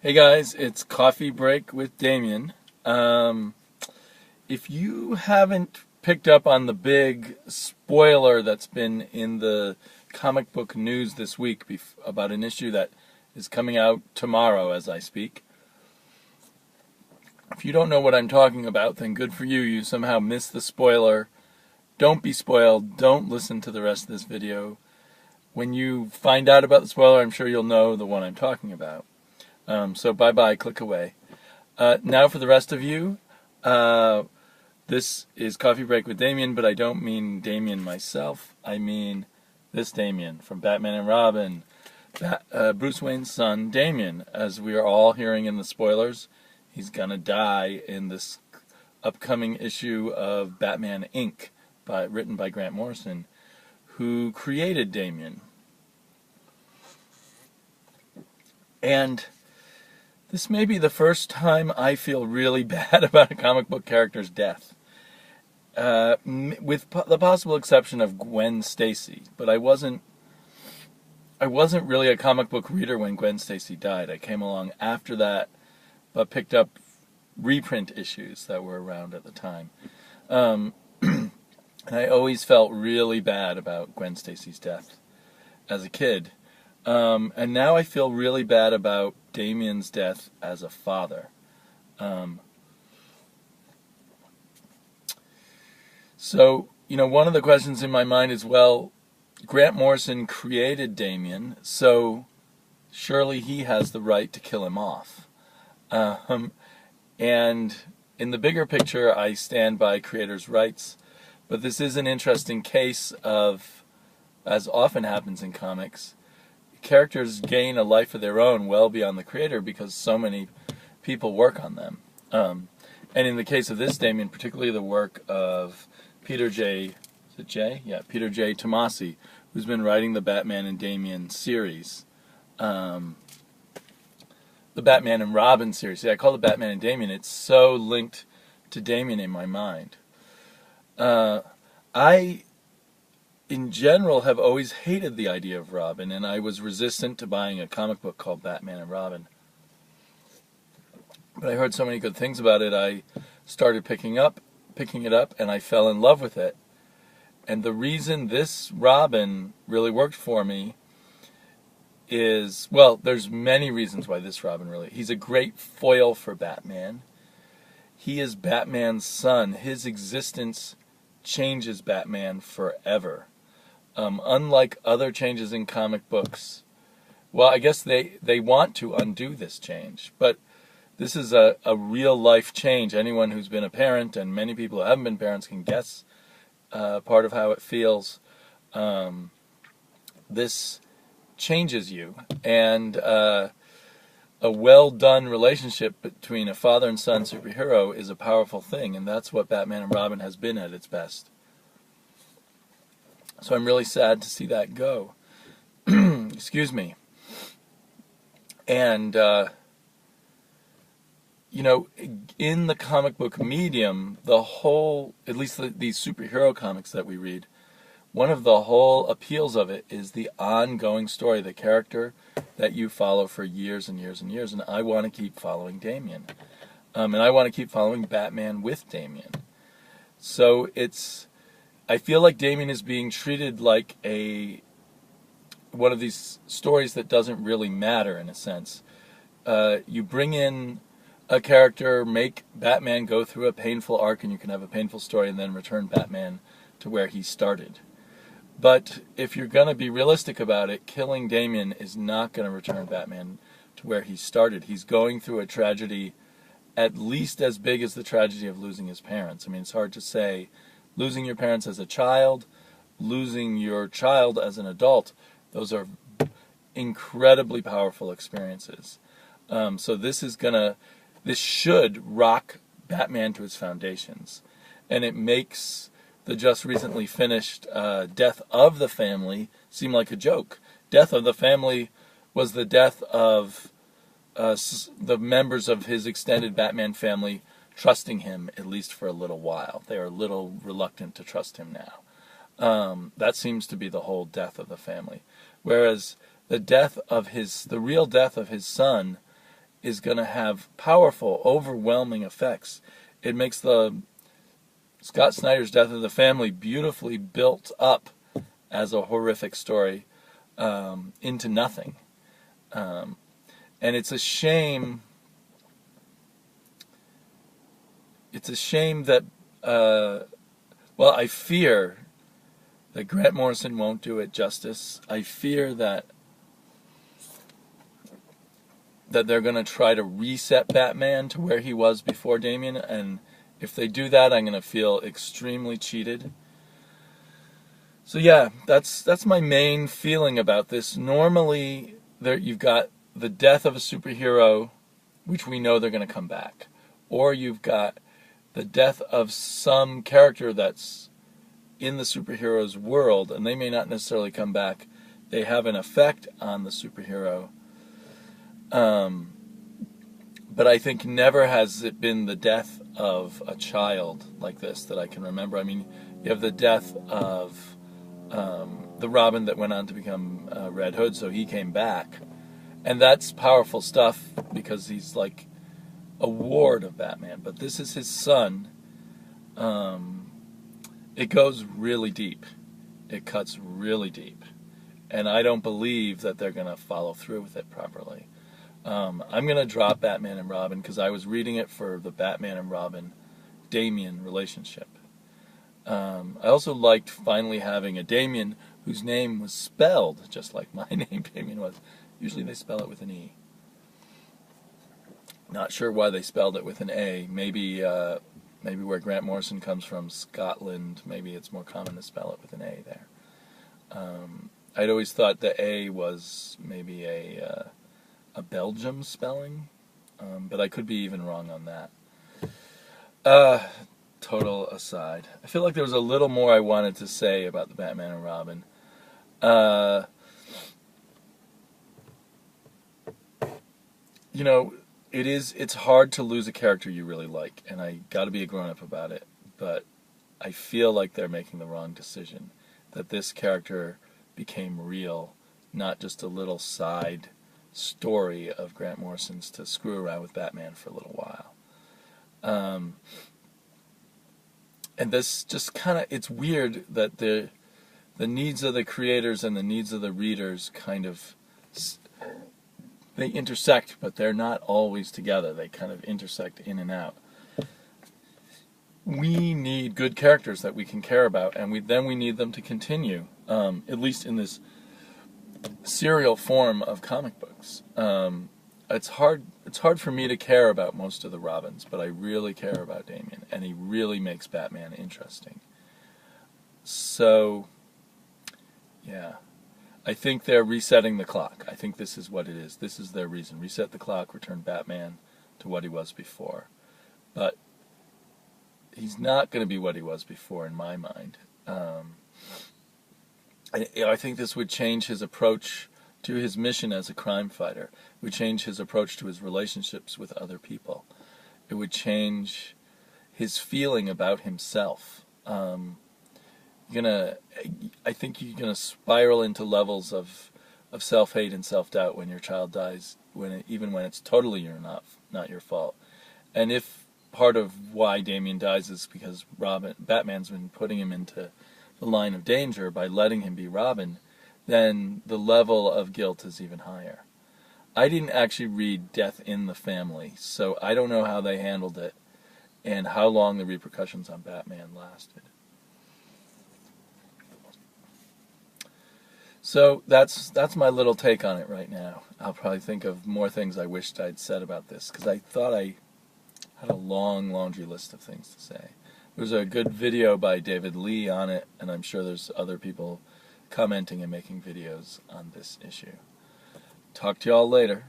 Hey guys, it's Coffee Break with Damien. If you haven't picked up on the big spoiler that's been in the comic book news this week about an issue that is coming out tomorrow as I speak, if you don't know what I'm talking about, then good for you. You somehow missed the spoiler. Don't be spoiled. Don't listen to the rest of this video. When you find out about the spoiler, I'm sure you'll know the one I'm talking about. So bye-bye, click away. Now for the rest of you, this is Coffee Break with Damien, but I don't mean Damien myself. I mean this Damien from Batman and Robin, Bruce Wayne's son, Damian. As we are all hearing in the spoilers, he's gonna die in this upcoming issue of Batman Inc., written by Grant Morrison, who created Damian. And this may be the first time I feel really bad about a comic book character's death, with the possible exception of Gwen Stacy. But I wasn't really a comic book reader when Gwen Stacy died. I came along after that, but picked up reprint issues that were around at the time. And I always felt really bad about Gwen Stacy's death as a kid. And now I feel really bad about Damian's death as a father. So, one of the questions in my mind is, well, Grant Morrison created Damian, so surely he has the right to kill him off. And in the bigger picture, I stand by creators' rights, but this is an interesting case of, as often happens in comics, characters gain a life of their own well beyond the creator because so many people work on them. And in the case of this Damian, particularly the work of Peter J. Tomasi, who's been writing the Batman and Damian series, the Batman and Robin series. See, I call it Batman and Damian. It's so linked to Damian in my mind. I, in general, have always hated the idea of Robin, and I was resistant to buying a comic book called Batman and Robin. But I heard so many good things about it, I started picking it up, and I fell in love with it. And the reason this Robin really worked for me is, well, there's many reasons why this Robin really... He's a great foil for Batman. He is Batman's son. His existence changes Batman forever. Unlike other changes in comic books, well, I guess they want to undo this change, but this is a real-life change. Anyone who's been a parent, and many people who haven't been parents, can guess part of how it feels. This changes you, and a well-done relationship between a father and son superhero is a powerful thing, and that's what Batman and Robin has been at its best. So I'm really sad to see that go. Excuse me. And, in the comic book medium, the whole, at least these superhero comics that we read, one of the whole appeals of it is the ongoing story, the character that you follow for years and years and years. And I want to keep following Damian. And I want to keep following Batman with Damian. So I feel like Damian is being treated like one of these stories that doesn't really matter, in a sense. You bring in a character, make Batman go through a painful arc, and you can have a painful story, and then return Batman to where he started. But if you're going to be realistic about it, killing Damian is not going to return Batman to where he started. He's going through a tragedy at least as big as the tragedy of losing his parents. I mean, it's hard to say. Losing your parents as a child, losing your child as an adult, those are incredibly powerful experiences. So this should rock Batman to his foundations. And it makes the just recently finished Death of the Family seem like a joke. Death of the Family was the death of the members of his extended Batman family trusting him, at least for a little while. They are a little reluctant to trust him now. That seems to be the whole death of the family. Whereas the real death of his son is going to have powerful, overwhelming effects. It makes the Scott Snyder's Death of the Family beautifully built up as a horrific story into nothing. And it's a shame. It's a shame that, well, I fear that Grant Morrison won't do it justice. I fear that they're going to try to reset Batman to where he was before Damian, and if they do that, I'm going to feel extremely cheated. So yeah, that's my main feeling about this. Normally, you've got the death of a superhero, which we know they're going to come back, or you've got the death of some character that's in the superhero's world, and they may not necessarily come back. They have an effect on the superhero. But I think never has it been the death of a child like this that I can remember. I mean, you have the death of the Robin that went on to become Red Hood, so he came back. And that's powerful stuff because he's like a ward of Batman. But this is his son. It goes really deep. It cuts really deep. And I don't believe that they're going to follow through with it properly. I'm going to drop Batman and Robin because I was reading it for the Batman and Robin Damian relationship. I also liked finally having a Damian whose name was spelled just like my name, Damian, was. Usually they spell it with an E. Not sure why they spelled it with an A. Maybe where Grant Morrison comes from, Scotland, maybe it's more common to spell it with an A there. I'd always thought the A was maybe a Belgium spelling, but I could be even wrong on that. Total aside. I feel like there was a little more I wanted to say about the Batman and Robin. You know, it's hard to lose a character you really like, and I gotta be a grown-up about it, but I feel like they're making the wrong decision. That this character became real, not just a little side story of Grant Morrison's to screw around with Batman for a little while. And this just kind of, it's weird that the needs of the creators and the needs of the readers kind of, they intersect, but they're not always together. They kind of intersect in and out. We need good characters that we can care about, and we need them to continue, at least in this serial form of comic books. It's hard for me to care about most of the Robins, but I really care about Damian, and he really makes Batman interesting. So, yeah. I think they're resetting the clock. I think this is what it is. This is their reason. Reset the clock, return Batman to what he was before. But he's not going to be what he was before in my mind. I think this would change his approach to his mission as a crime fighter. It would change his approach to his relationships with other people. It would change his feeling about himself. I think you're gonna spiral into levels of self-hate and self-doubt when your child dies, even when it's totally not your fault. And if part of why Damian dies is because Batman's been putting him into the line of danger by letting him be Robin, then the level of guilt is even higher. I didn't actually read Death in the Family, so I don't know how they handled it and how long the repercussions on Batman lasted. So that's my little take on it right now. I'll probably think of more things I wished I'd said about this, because I thought I had a long laundry list of things to say. There was a good video by David Lee on it, and I'm sure there's other people commenting and making videos on this issue. Talk to y'all later.